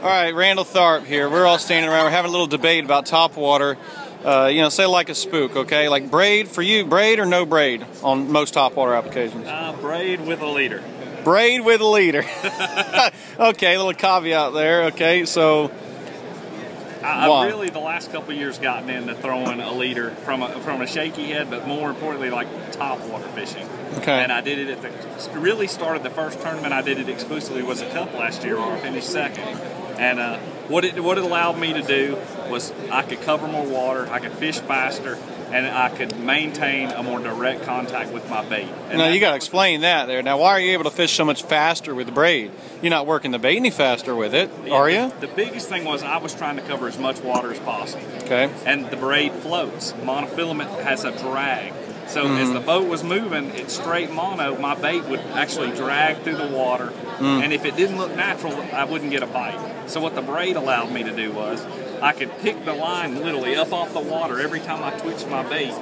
All right, Randall Tharp here. We're all standing around. We're having a little debate about topwater. You know, say like a spook, okay? Like braid for you, braid or no braid on most topwater applications? Braid with a leader. Braid with a leader. Okay, a little caveat there. Okay, so I've really the last couple of years gotten into throwing a leader from a shaky head, but more importantly, like topwater fishing. Okay. And I did it at really started the first tournament I did it exclusively was a cup last year where I finished second. And what it allowed me to do was I could cover more water, I could fish faster, and I could maintain a more direct contact with my bait. And now you got to explain that there. Now, why are you able to fish so much faster with the braid? You're not working the bait any faster with it, are you? The biggest thing was I was trying to cover as much water as possible. Okay. And the braid floats. Monofilament has a drag. So as the boat was moving, it's straight mono, my bait would actually drag through the water. And if it didn't look natural, I wouldn't get a bite. So what the braid allowed me to do was I could pick the line literally up off the water every time I twitched my bait.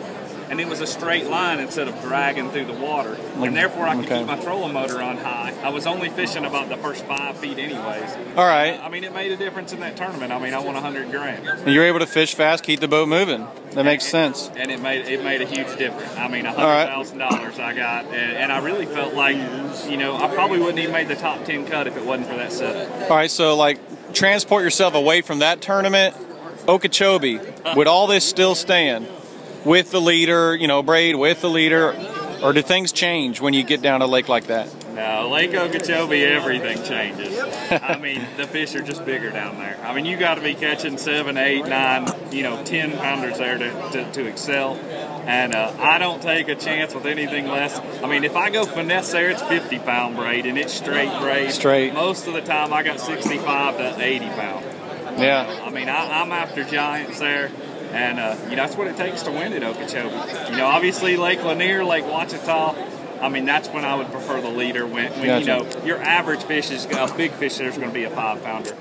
And it was a straight line instead of dragging through the water. And therefore I could keep my trolling motor on high. I was only fishing about the first 5 feet anyways. All right. I mean, it made a difference in that tournament. I mean, I won 100 grand. And you're able to fish fast, keep the boat moving. That makes sense. And it made a huge difference. I mean, $100,000 I got. And I really felt like, you know, I probably wouldn't even made the top 10 cut if it wasn't for that setup. All right, so like transport yourself away from that tournament, Okeechobee, would all this still stand? With the leader, you know, braid with the leader, or do things change when you get down a lake like that? No, Lake Okeechobee, everything changes. I mean, the fish are just bigger down there. I mean, you got to be catching 7, 8, 9, you know, 10 pounders there to excel. And I don't take a chance with anything less. I mean, if I go finesse there, it's 50-pound braid, and it's straight braid. Straight. Most of the time, I got 65 to 80 pound. Yeah. I mean, I'm after giants there. And, you know, that's what it takes to win at Okeechobee. You know, obviously Lake Lanier, Lake Ouachita, I mean, that's when I would prefer the leader when you know, your average fish is, a big fish there's going to be a 5-pounder.